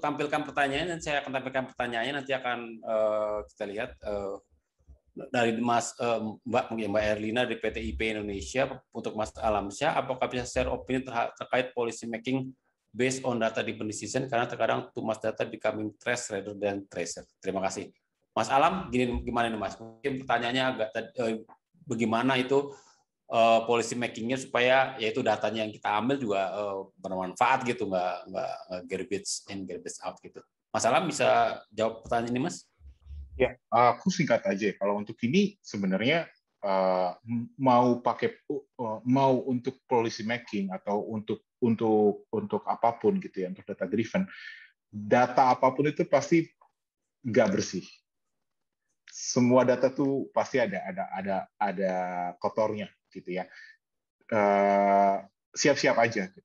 tampilkan pertanyaannya, saya akan tampilkan pertanyaannya, nanti akan kita lihat dari Mbak Erlina dari PT IP Indonesia untuk Mas Alamsyah, apakah bisa share opini terkait policy making based on data driven decision, karena terkadang too much data becoming trace rather than tracer. Terima kasih. Mas Alam, gimana nih Mas? Mungkin pertanyaannya agak bagaimana itu policy making-nya supaya yaitu datanya yang kita ambil juga bermanfaat gitu, nggak garbage in garbage out gitu. Mas Alam bisa jawab pertanyaan ini Mas? Ya, aku singkat aja. Kalau untuk ini sebenarnya mau untuk policy making atau untuk apapun gitu ya, untuk data driven, data apapun itu pasti nggak bersih. Semua data tuh pasti ada kotornya gitu ya. Siap-siap aja gitu.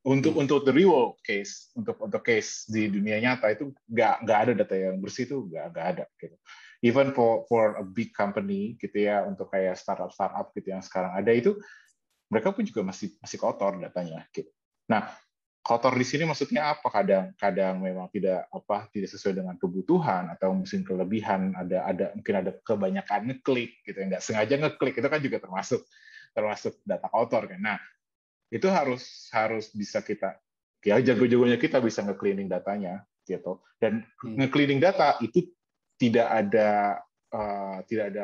Untuk the real case, untuk case di dunia nyata itu nggak ada data yang bersih, itu nggak ada gitu. Even for a big company gitu ya, untuk kayak startup gitu yang sekarang ada, itu mereka pun juga masih kotor datanya gitu. Nah, kotor di sini maksudnya apa? Kadang memang tidak sesuai dengan kebutuhan, atau mungkin kelebihan, mungkin ada kebanyakan ngeklik gitu ya, nggak sengaja ngeklik, itu kan juga termasuk data kotor kan. Nah, itu harus bisa kita, ya jago-jagonya kita bisa nge-cleaning datanya gitu. Dan nge-cleaning data itu tidak ada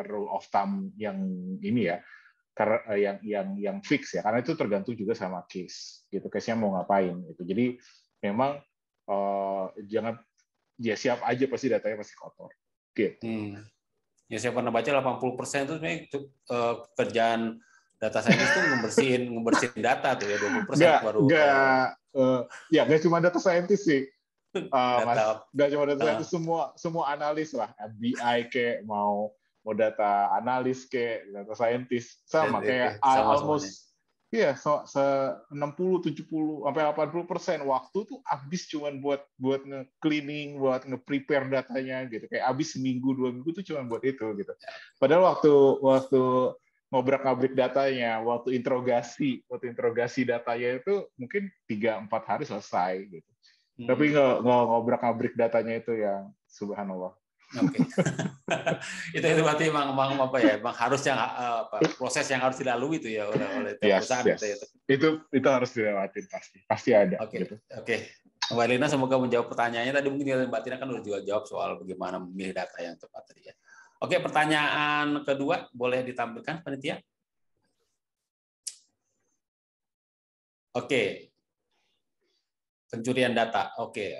rule of thumb yang ini ya, karena yang fix ya, karena itu tergantung juga sama case gitu, case-nya mau ngapain gitu. Jadi memang jangan, ya siap aja pasti datanya pasti kotor gitu. Ya saya pernah baca 80% itu sebenarnya kerjaan data scientist itu ngebersihin data tuh ya, 20% baru. Nggak cuma data scientist sih. Mas, nggak cuma data scientist, semua analis lah, FBI kayak mau data analis kayak data scientist sama kayak almost ya 60, 70 sampai 80% waktu tuh habis cuman buat nge-cleaning, buat nge-prepare datanya gitu. Kayak habis seminggu 2 minggu tuh cuman buat itu gitu. Padahal waktu ngobrak-ngabrik datanya, waktu interogasi datanya itu mungkin 3-4 hari selesai gitu. Tapi ngobrak-ngabrik datanya itu yang subhanallah. Oke. itu berarti emang apa ya? Emang harus proses yang harus dilalui itu ya oleh perusahaan yes. Itu harus dilewatin pasti ada. Oke. Gitu. Oke. Mbak Lina semoga menjawab pertanyaannya. Tadi mungkin Mbak Tina kan udah juga jawab soal bagaimana memilih data yang tepat tadi ya. Oke, pertanyaan kedua boleh ditampilkan panitia? Oke. Pencurian data. Oke.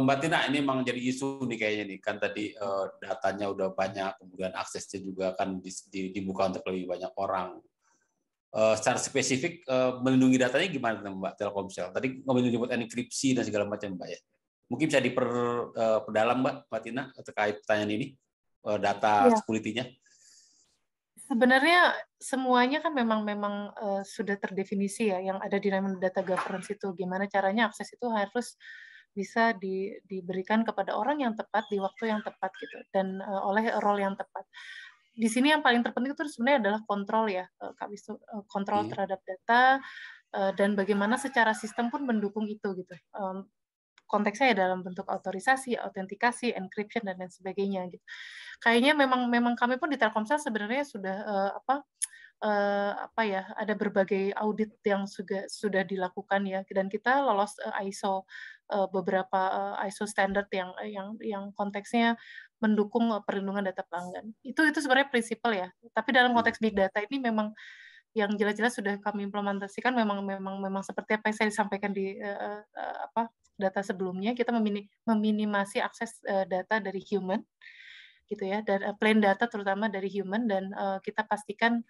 Mbak Tina, ini memang jadi isu nih kayaknya nih. Kan tadi datanya udah banyak, kemudian aksesnya juga kan dibuka untuk lebih banyak orang. Secara spesifik melindungi datanya gimana Mbak Telkomsel? Tadi menyebut enkripsi dan segala macam Mbak ya. Mungkin bisa diperdalam Mbak Tina terkait pertanyaan ini, data security-nya. Sebenarnya semuanya kan memang sudah terdefinisi ya, yang ada di dalam data governance itu. Gimana caranya akses itu harus bisa diberikan kepada orang yang tepat di waktu yang tepat gitu, dan oleh role yang tepat. Di sini yang paling terpenting itu sebenarnya adalah kontrol ya, Kak Wisnu, kontrol terhadap data, dan bagaimana secara sistem pun mendukung itu gitu. Konteksnya ya dalam bentuk otorisasi, autentikasi, encryption dan lain sebagainya gitu. Kayaknya memang kami pun di Telkomsel sebenarnya sudah ada berbagai audit yang sudah dilakukan ya, dan kita lolos ISO beberapa ISO standard yang konteksnya mendukung perlindungan data pelanggan. Itu sebenarnya prinsipal ya. Tapi dalam konteks big data ini memang yang jelas-jelas sudah kami implementasikan memang seperti apa yang saya sampaikan di data sebelumnya. Kita meminimasi akses data dari human gitu ya, dan plain data terutama dari human, dan kita pastikan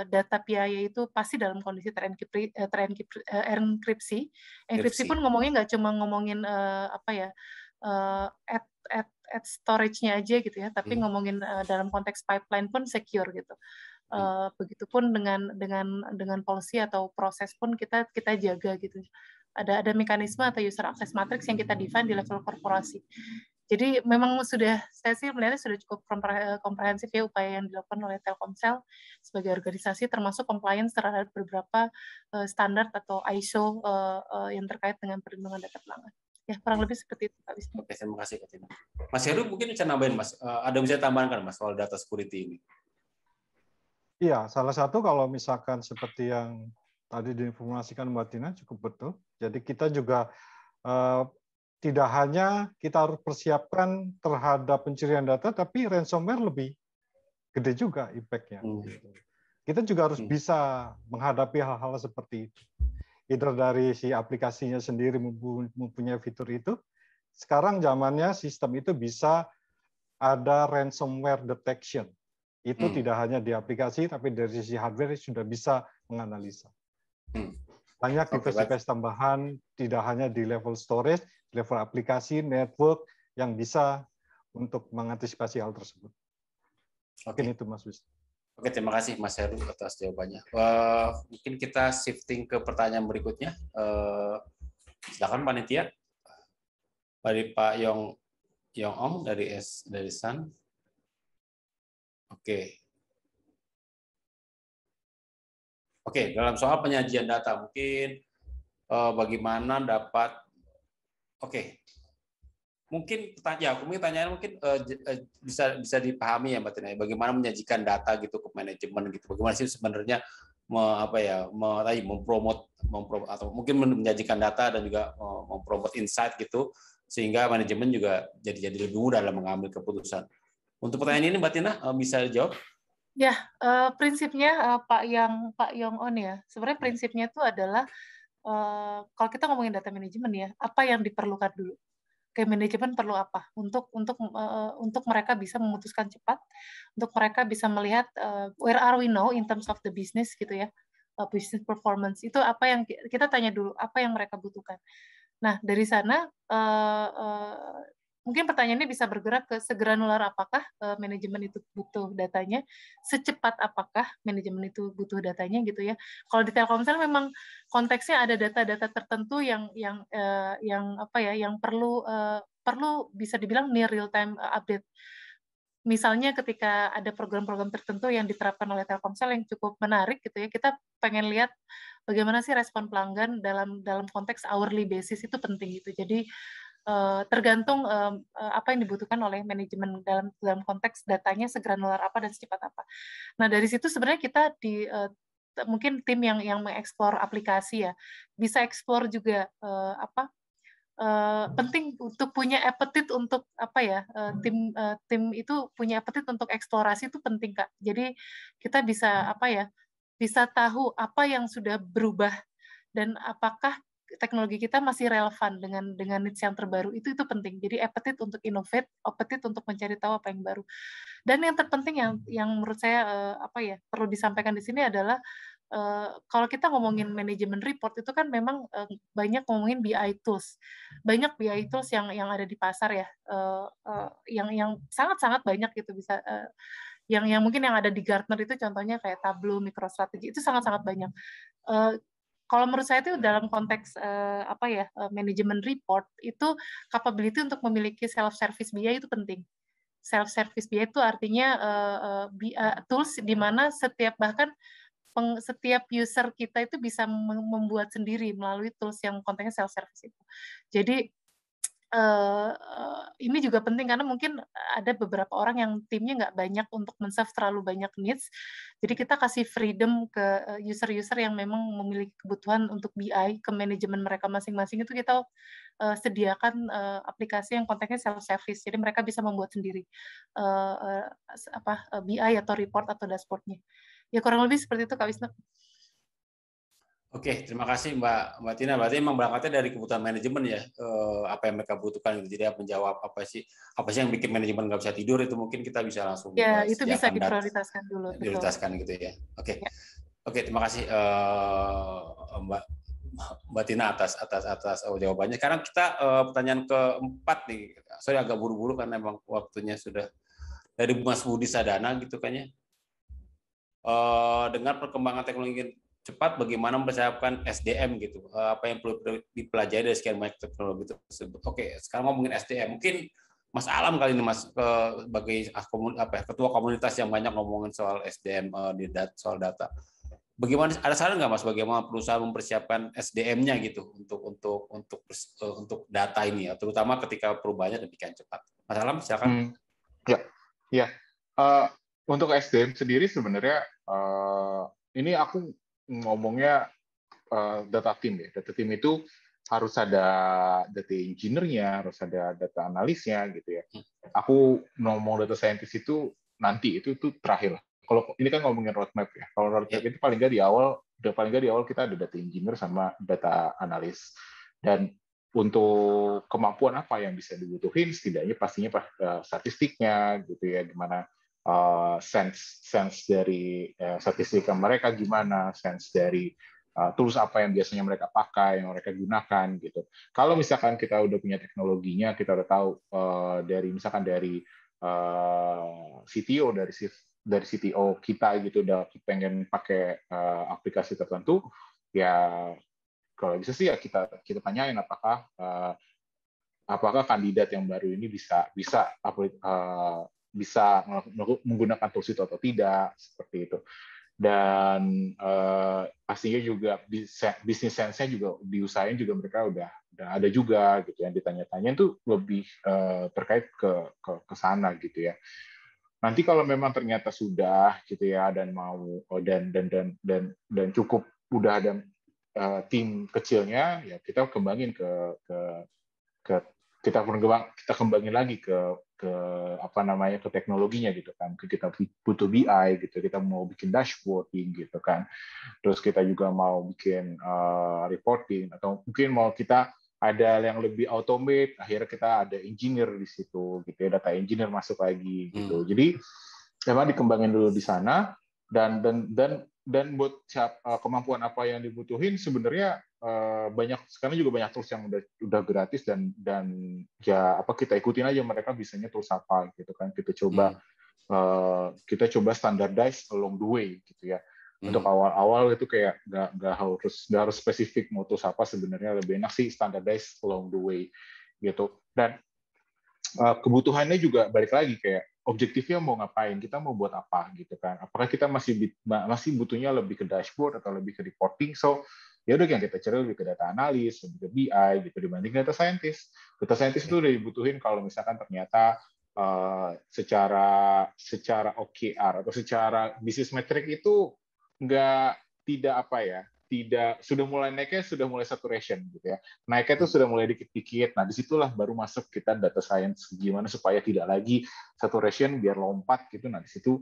data PII itu pasti dalam kondisi terenkripsi. Enkripsi pun ngomongnya nggak cuma ngomongin at storage-nya aja gitu ya, tapi ngomongin dalam konteks pipeline pun secure gitu. Begitupun dengan policy atau proses pun kita jaga gitu. Ada mekanisme atau user access matrix yang kita define di level korporasi. Jadi memang saya sih melihatnya sudah cukup komprehensif ya upaya yang dilakukan oleh Telkomsel sebagai organisasi, termasuk compliance terhadap beberapa standar atau ISO yang terkait dengan perlindungan data pelanggan. Ya, kurang lebih seperti itu, Pak Wisnu. Oke, terima kasih, Kak Tina. Mas Heru mungkin bisa nambahin, Mas. Ada bisa tambahkan, Mas, soal data security ini? Iya, salah satu kalau misalkan seperti yang tadi diinformasikan Mbak Tina cukup betul. Jadi kita juga tidak hanya kita harus persiapkan terhadap pencurian data, tapi ransomware lebih gede juga impact-nya. Kita juga harus bisa menghadapi hal-hal seperti itu. Either dari si aplikasinya sendiri mempunyai fitur itu. Sekarang zamannya sistem itu bisa ada ransomware detection. Itu tidak hanya di aplikasi, tapi dari sisi hardware sudah bisa menganalisa. Banyak device tambahan, tidak hanya di level storage, level aplikasi, network, yang bisa untuk mengantisipasi hal tersebut. Mungkin itu, Mas Wisnu. Oke, terima kasih Mas Heru atas jawabannya. Mungkin kita shifting ke pertanyaan berikutnya. Silakan panitia. Dari Pak Yong Om dari Sun. Oke, dalam soal penyajian data mungkin bagaimana dapat mungkin pertanyaan mungkin bisa dipahami ya Mbak Tina, bagaimana menyajikan data gitu ke manajemen gitu. Bagaimana sih sebenarnya mempromot atau mungkin menyajikan data dan juga mempromot insight gitu sehingga manajemen juga jadi lebih mudah dalam mengambil keputusan. Untuk pertanyaan ini Mbak Tina bisa dijawab? Ya, prinsipnya Pak Yong On ya. Sebenarnya prinsipnya itu adalah kalau kita ngomongin data manajemen ya, apa yang diperlukan dulu? Kayak manajemen perlu apa untuk mereka bisa memutuskan cepat, untuk mereka bisa melihat where are we now in terms of the business gitu ya, business performance itu apa yang kita tanya dulu, apa yang mereka butuhkan. Nah dari sana mungkin pertanyaannya bisa bergerak ke segranular apakah manajemen itu butuh datanya, secepat apakah manajemen itu butuh datanya gitu ya. Kalau di Telkomsel memang konteksnya ada data-data tertentu yang perlu bisa dibilang near real time update. Misalnya ketika ada program-program tertentu yang diterapkan oleh Telkomsel yang cukup menarik gitu ya, kita pengen lihat bagaimana sih respon pelanggan dalam konteks hourly basis itu penting gitu. Jadi tergantung apa yang dibutuhkan oleh manajemen dalam konteks datanya segranular apa dan secepat apa. Nah dari situ sebenarnya kita mungkin tim yang mengeksplor aplikasi ya bisa eksplor juga penting untuk punya appetite untuk tim itu punya appetite untuk eksplorasi itu penting Kak. Jadi kita bisa bisa tahu apa yang sudah berubah dan apakah teknologi kita masih relevan dengan needs yang terbaru itu penting. Jadi appetite untuk innovate, appetite untuk mencari tahu apa yang baru. Dan yang terpenting yang menurut saya perlu disampaikan di sini adalah kalau kita ngomongin manajemen report itu kan memang banyak ngomongin BI tools. Banyak BI tools yang ada di pasar ya. Yang sangat-sangat banyak gitu bisa yang mungkin yang ada di Gartner itu contohnya kayak Tableau, MicroStrategy itu sangat-sangat banyak. Kalau menurut saya itu dalam konteks manajemen report itu capability untuk memiliki self service BI itu penting. Self service BI itu artinya tools di mana setiap user kita itu bisa membuat sendiri melalui tools yang konteksnya self service itu. Jadi ini juga penting karena mungkin ada beberapa orang yang timnya nggak banyak untuk men-serve terlalu banyak needs. Jadi kita kasih freedom ke user-user yang memang memiliki kebutuhan untuk BI ke manajemen mereka masing-masing itu kita sediakan aplikasi yang konteksnya self-service. Jadi mereka bisa membuat sendiri BI atau report atau dashboard-nya. Ya kurang lebih seperti itu Kak Wisnu. Oke, terima kasih Mbak Tina. Berarti memang berangkatnya dari kebutuhan manajemen ya, apa yang mereka butuhkan. Jadi menjawab apa sih yang bikin manajemen nggak bisa tidur itu mungkin kita bisa langsung ya itu bisa diprioritaskan dulu. Prioritaskan gitu ya. Oke, ya. Oke, terima kasih Mbak Tina atas jawabannya. Sekarang kita pertanyaan keempat nih. Sorry agak buru-buru karena memang waktunya sudah dari Mas Budi Sadana gitu kayaknya. Dengan perkembangan teknologi cepat, bagaimana mempersiapkan SDM gitu, apa yang perlu dipelajari dari sekian banyak teknologi tersebut. Oke, sekarang ngomongin SDM, mungkin Mas Alam kali ini Mas sebagai ketua komunitas yang banyak ngomongin soal SDM soal data. bagaimana, ada saran nggak Mas bagaimana perusahaan mempersiapkan SDM-nya gitu untuk data ini ya, terutama ketika perubahannya demikian cepat. Mas Alam, silakan. Ya, ya. Untuk SDM sendiri sebenarnya ini aku ngomongnya data team ya. Data team itu harus ada data engineer-nya, harus ada data analisnya gitu ya. Aku ngomong data scientist itu nanti itu terakhir. Kalau ini kan ngomongin roadmap ya. Kalau roadmap itu paling nggak di awal kita ada data engineer sama data analis. Dan untuk kemampuan apa yang bisa dibutuhin, setidaknya pastinya statistiknya gitu ya, gimana sense dari statistika mereka gimana, sense dari tools apa yang biasanya mereka pakai, yang mereka gunakan gitu. Kalau misalkan kita udah punya teknologinya, kita udah tahu dari CTO dari CTO kita gitu udah pengen pakai aplikasi tertentu, ya kalau bisa sih ya kita tanyain apakah kandidat yang baru ini bisa menggunakan tools itu atau tidak, seperti itu. Dan pastinya juga bisnis sense-nya juga diusahain juga mereka udah ada juga gitu, yang ditanya-tanya itu lebih terkait ke sana gitu ya. Nanti kalau memang ternyata sudah gitu ya dan mau dan cukup udah ada tim kecilnya, ya kita kembangin kita kembangin lagi ke ke teknologinya gitu kan. Kita butuh BI gitu, kita mau bikin dashboarding gitu kan. Terus kita juga mau bikin reporting, atau mungkin mau kita ada yang lebih automate, akhirnya kita ada engineer di situ gitu ya, data engineer masuk lagi gitu. Jadi memang dikembangin dulu di sana, dan buat kemampuan apa yang dibutuhin sebenarnya sekarang juga banyak tools yang udah gratis, dan ya kita ikutin aja mereka bisanya tools apa gitu kan. Kita coba standardize along the way gitu ya. Untuk awal-awal itu kayak nggak harus spesifik mau tools apa, sebenarnya lebih enak sih standardize along the way gitu. Dan kebutuhannya juga balik lagi, kayak objektifnya mau ngapain, kita mau buat apa gitu kan. Apakah kita masih butuhnya lebih ke dashboard atau lebih ke reporting? So ya udah, yang kita cari lebih ke data analis, lebih ke BI gitu dibanding data scientist. Data scientist itu udah dibutuhin kalau misalkan ternyata secara OKR atau secara business metric itu sudah mulai naiknya, sudah mulai saturation gitu ya. Naiknya itu sudah mulai dikit-dikit. Nah, disitulah baru masuk kita data science, gimana supaya tidak lagi saturation biar lompat gitu. Nah, di situ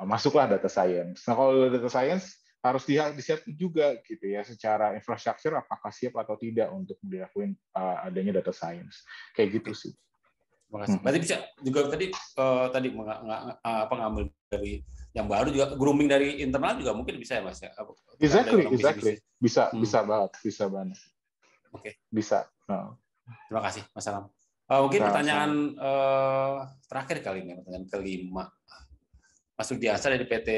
masuklah data science. Nah, kalau data science harus disiapkan juga gitu ya, secara infrastruktur apakah siap atau tidak untuk dilakuin adanya data science. Kayak gitu sih. Terima kasih. Berarti bisa juga tadi ngambil dari yang baru, juga grooming dari internal juga mungkin bisa ya Mas ya? Exactly. Bisa banget. Oke. Bisa. Terima kasih Mas Alam. Mungkin pertanyaan terakhir kali ini, pertanyaan kelima. Mas Rudiasa dari PT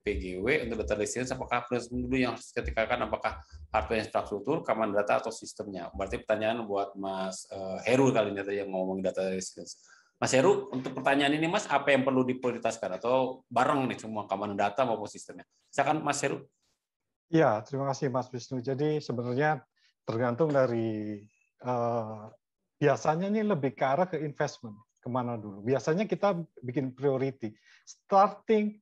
PGW untuk data resilience, apakah dulu yang ketika apakah hardware infrastruktur, keamanan data, atau sistemnya? Berarti pertanyaan buat Mas Heru kali ini tadi yang ngomongin data resilience. Mas Heru, untuk pertanyaan ini Mas, apa yang perlu diprioritaskan atau bareng nih semua keamanan data maupun sistemnya? Silakan Mas Heru. Ya, terima kasih Mas Wisnu. Jadi sebenarnya tergantung dari biasanya ini lebih ke arah ke investment, kemana dulu. Biasanya kita bikin priority, starting.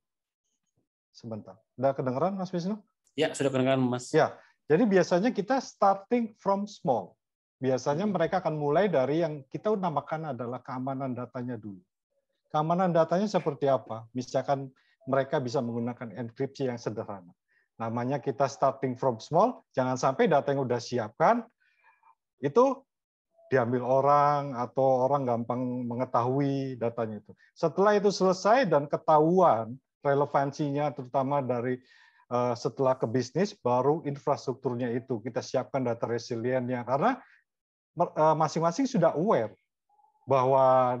Sebentar. Sudah kedengeran, Mas Wisnu? Ya, sudah kedengeran, Mas. Ya, jadi biasanya kita starting from small. Biasanya mereka akan mulai dari yang kita namakan adalah keamanan datanya dulu. Keamanan datanya seperti apa? Misalkan mereka bisa menggunakan enkripsi yang sederhana. Namanya kita starting from small, jangan sampai data yang udah siapkan, itu diambil orang, atau orang gampang mengetahui datanya itu. Setelah itu selesai dan ketahuan relevansinya, terutama dari setelah ke bisnis, baru infrastrukturnya itu kita siapkan data resiliennya, karena masing-masing sudah aware bahwa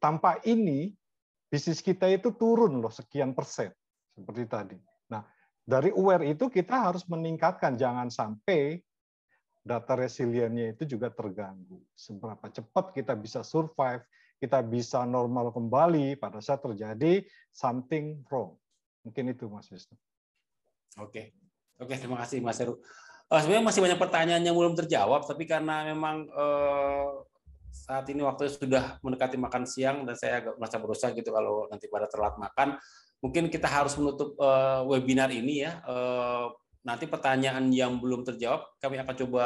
tanpa ini bisnis kita itu turun loh sekian persen seperti tadi. Nah, dari aware itu kita harus meningkatkan, jangan sampai data resiliennya itu juga terganggu. Seberapa cepat kita bisa survive, kita bisa normal kembali pada saat terjadi something wrong. Mungkin itu Mas Wisnu. Oke, terima kasih Mas Heru. Sebenarnya masih banyak pertanyaan yang belum terjawab, tapi karena memang saat ini waktunya sudah mendekati makan siang dan saya agak merasa berdosa gitu kalau nanti pada telat makan. Mungkin kita harus menutup webinar ini ya. Nanti pertanyaan yang belum terjawab kami akan coba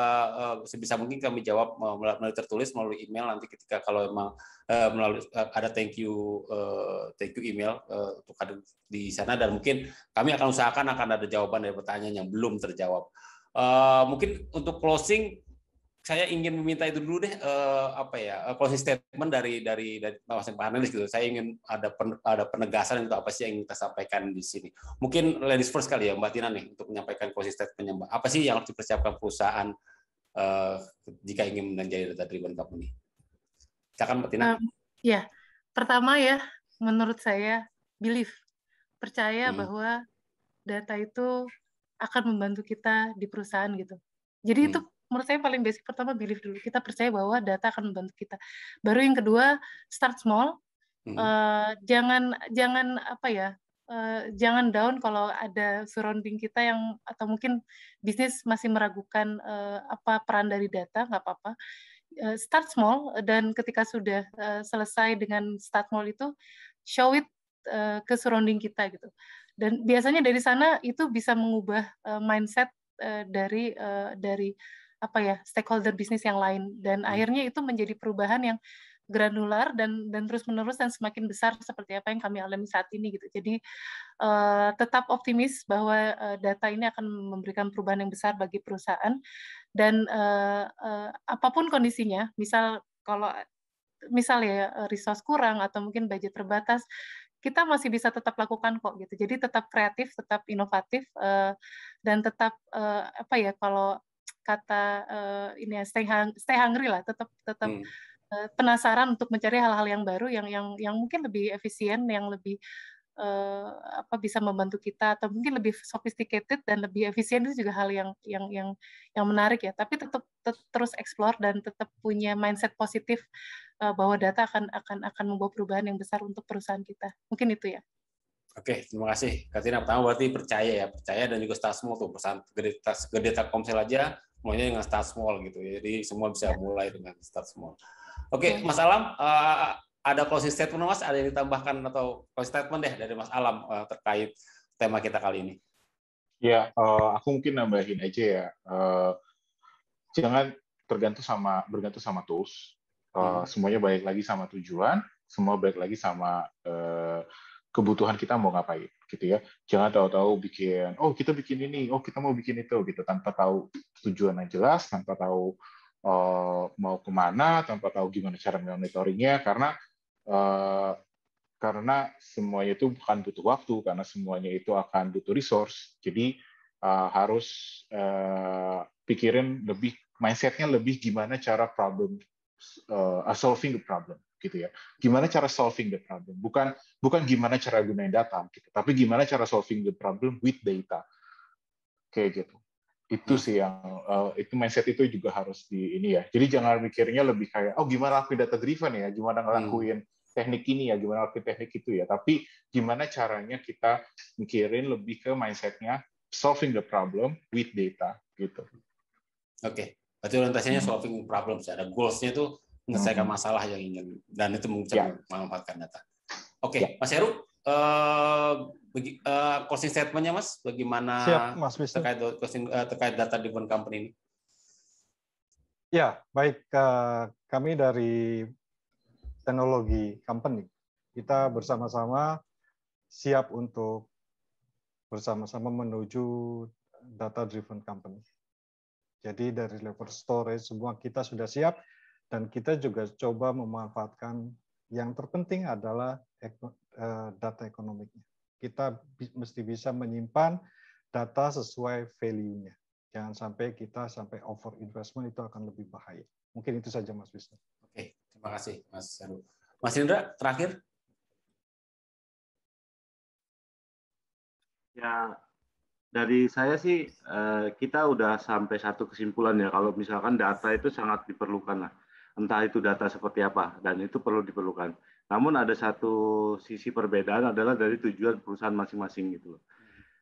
sebisa mungkin kami jawab melalui tertulis melalui email nanti ketika kalau memang melalui ada thank you email untuk ada di sana, dan mungkin kami akan usahakan akan ada jawaban dari pertanyaan yang belum terjawab. Mungkin untuk closing saya ingin meminta itu dulu deh, closing statement dari masing-masing panelis gitu. Saya ingin ada penegasan itu apa sih yang ingin kita sampaikan di sini. Mungkin ladies first kali ya Mbak Tina nih untuk menyampaikan closing statement-nya Mbak. Apa sih yang harus dipersiapkan perusahaan jika ingin menjadi data driven company? Silakan Mbak Tina. Ya, pertama ya menurut saya percaya bahwa data itu akan membantu kita di perusahaan gitu. Jadi itu menurut saya paling basic, pertama believe dulu. Kita percaya bahwa data akan membantu kita. Baru yang kedua, start small. Jangan jangan down kalau ada surrounding kita yang atau mungkin bisnis masih meragukan apa peran dari data, nggak apa-apa. Start small, dan ketika sudah selesai dengan start small itu, show it ke surrounding kita gitu. Dan biasanya dari sana itu bisa mengubah mindset dari stakeholder bisnis yang lain, dan akhirnya itu menjadi perubahan yang granular dan terus-menerus dan semakin besar seperti apa yang kami alami saat ini gitu. Jadi tetap optimis bahwa data ini akan memberikan perubahan yang besar bagi perusahaan, dan apapun kondisinya, misal ya resource kurang atau mungkin budget terbatas, kita masih bisa tetap lakukan kok gitu. Jadi tetap kreatif, tetap inovatif, dan tetap kalau kata ini ya, stay hungry lah, tetap penasaran untuk mencari hal-hal yang baru yang mungkin lebih efisien, yang lebih bisa membantu kita, atau mungkin lebih sophisticated dan lebih efisien. Itu juga hal yang menarik ya. Tapi tetap terus explore dan tetap punya mindset positif bahwa data akan membawa perubahan yang besar untuk perusahaan kita. Mungkin itu ya. Oke, terima kasih Katina. Pertama berarti percaya dan juga start small tuh, perusahaan gede Telkomsel aja mulainya dengan start small gitu. Jadi semua bisa mulai dengan start small. Oke, Mas Alam, ada closing statement Mas? Ada yang ditambahkan atau closing statement deh dari Mas Alam terkait tema kita kali ini? Ya, aku mungkin nambahin aja ya. Jangan bergantung sama tools. Semuanya balik lagi sama tujuan, semua balik lagi sama kebutuhan kita mau ngapain gitu ya. Jangan tahu-tahu bikin, kita bikin ini, kita mau bikin itu gitu, tanpa tahu tujuan yang jelas, tanpa tahu mau kemana, tanpa tahu gimana cara monitoringnya, karena semuanya itu bukan butuh waktu, karena semuanya itu akan butuh resource. Jadi harus pikirin lebih, mindsetnya lebih gimana cara solving the problem gitu ya. Gimana cara solving the problem, bukan gimana cara gunain data gitu, tapi gimana cara solving the problem with data, kayak gitu. Itu sih yang itu mindset itu juga harus di ini ya. Jadi jangan mikirnya lebih kayak gimana lakuin data driven ya, gimana ngelakuin teknik ini ya, gimana lakuin teknik itu ya, tapi gimana caranya kita mikirin lebih ke mindsetnya solving the problem with data gitu. Oke. Berarti orientasinya solving problems, ada goals-nya itu menyelesaikan masalah yang ingin, dan itu bisa memanfaatkan data. Oke, Mas Heru, closing statement-nya Mas, bagaimana Mas terkait data driven company ini? Ya, baik. Kami dari teknologi company, kita bersama-sama siap untuk bersama-sama menuju data driven company. Jadi dari level storage semua kita sudah siap, dan kita juga coba memanfaatkan yang terpenting adalah data ekonomiknya. Kita mesti bisa menyimpan data sesuai value-nya. Jangan sampai kita over investment, itu akan lebih bahaya. Mungkin itu saja Mas Wisnu. Oke, terima kasih Mas Heru. Mas Indra, terakhir. Ya, dari saya sih kita udah sampai satu kesimpulan ya, kalau misalkan data itu sangat diperlukan lah. Entah itu data seperti apa, dan itu perlu diperlukan. Namun ada satu sisi perbedaan adalah dari tujuan perusahaan masing-masing gitu loh.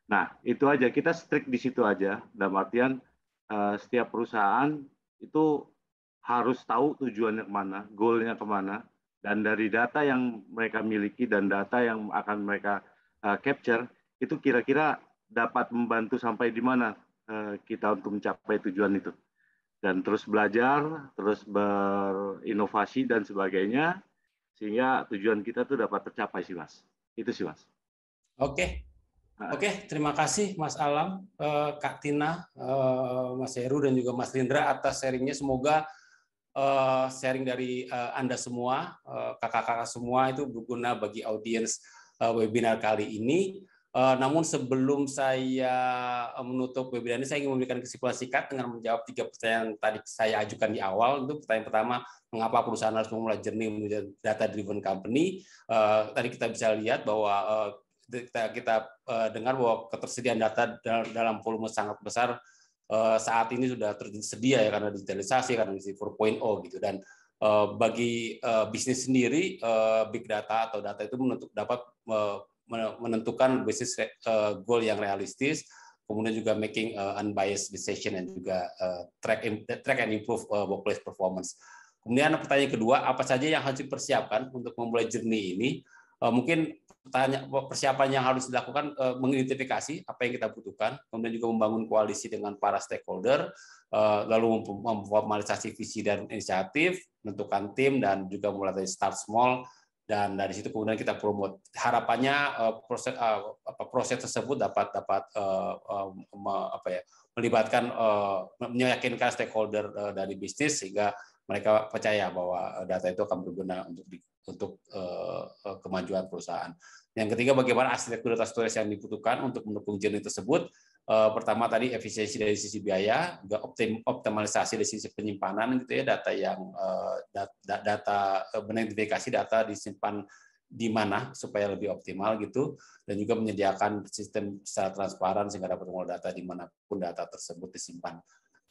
Nah, itu aja, kita strict di situ aja. Dalam artian setiap perusahaan itu harus tahu tujuannya kemana, goalnya kemana, dan dari data yang mereka miliki dan data yang akan mereka capture, itu kira-kira dapat membantu sampai di mana kita untuk mencapai tujuan itu. Dan terus belajar, terus berinovasi dan sebagainya, sehingga tujuan kita tuh dapat tercapai sih, Mas. Itu sih, Mas. Oke. Oke, terima kasih Mas Alam, Kak Tina, Mas Heru, dan juga Mas Rindra atas sharingnya. Semoga sharing dari Anda semua, kakak-kakak semua itu berguna bagi audiens webinar kali ini. Namun sebelum saya menutup webinar ini, saya ingin memberikan kesimpulan singkat dengan menjawab 3 pertanyaan yang tadi saya ajukan di awal. Itu pertanyaan pertama, mengapa perusahaan harus memulai journey menuju data-driven company? Tadi kita bisa lihat bahwa kita dengar bahwa ketersediaan data dalam volume sangat besar saat ini sudah tersedia ya, karena digitalisasi, karena industri 4.0 gitu. Dan bagi bisnis sendiri, big data atau data itu dapat menentukan bisnis goal yang realistis, kemudian juga making unbiased decision, dan juga track and improve workplace performance. Kemudian pertanyaan kedua, apa saja yang harus dipersiapkan untuk memulai journey ini? Mungkin persiapan yang harus dilakukan, mengidentifikasi apa yang kita butuhkan, kemudian juga membangun koalisi dengan para stakeholder, lalu memformalisasi visi dan inisiatif, menentukan tim, dan juga mulai dari start small, dan dari situ kemudian kita promote. Harapannya proses tersebut dapat melibatkan, meyakinkan stakeholder dari bisnis sehingga mereka percaya bahwa data itu akan berguna untuk kemajuan perusahaan. Yang ketiga, bagaimana arsitektur data storage yang dibutuhkan untuk mendukung journey tersebut. Pertama tadi efisiensi dari sisi biaya, juga optimalisasi dari sisi penyimpanan gitu ya, data yang mengidentifikasi data disimpan di mana supaya lebih optimal gitu, dan juga menyediakan sistem secara transparan sehingga dapat mengolah data dimanapun data tersebut disimpan.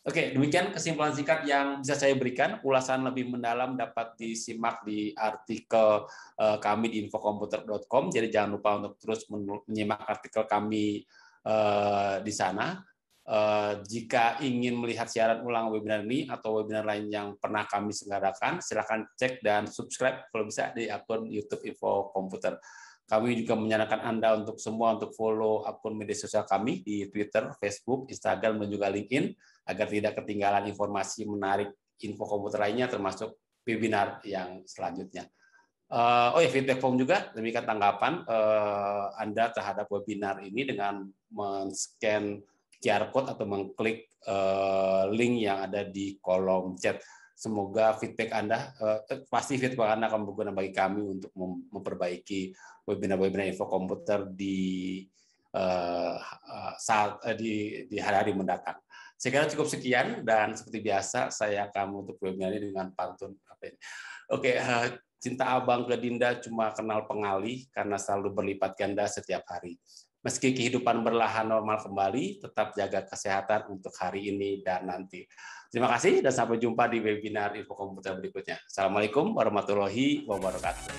Oke, demikian kesimpulan singkat yang bisa saya berikan. Ulasan lebih mendalam dapat disimak di artikel kami di infokomputer.com. Jadi jangan lupa untuk terus menyimak artikel kami di sana. Jika ingin melihat siaran ulang webinar ini atau webinar lain yang pernah kami selenggarakan, silakan cek dan subscribe kalau bisa di akun YouTube Info Komputer. Kami juga menyarankan Anda untuk semua untuk follow akun media sosial kami di Twitter, Facebook, Instagram, dan juga LinkedIn agar tidak ketinggalan informasi menarik info komputer lainnya termasuk webinar yang selanjutnya. Feedback form juga, demikian tanggapan Anda terhadap webinar ini dengan men-scan QR code atau mengklik link yang ada di kolom chat. Semoga feedback Anda, pasti feedback Anda akan berguna bagi kami untuk memperbaiki webinar-webinar info komputer di hari-hari mendatang. Saya kira cukup sekian, dan seperti biasa saya akan menutup webinar ini dengan pantun. Oke, cinta abang ke Dinda cuma kenal pengalih karena selalu berlipat ganda setiap hari. Meski kehidupan berlahan normal kembali, tetap jaga kesehatan untuk hari ini dan nanti. Terima kasih dan sampai jumpa di webinar Info Komputer berikutnya. Assalamualaikum warahmatullahi wabarakatuh.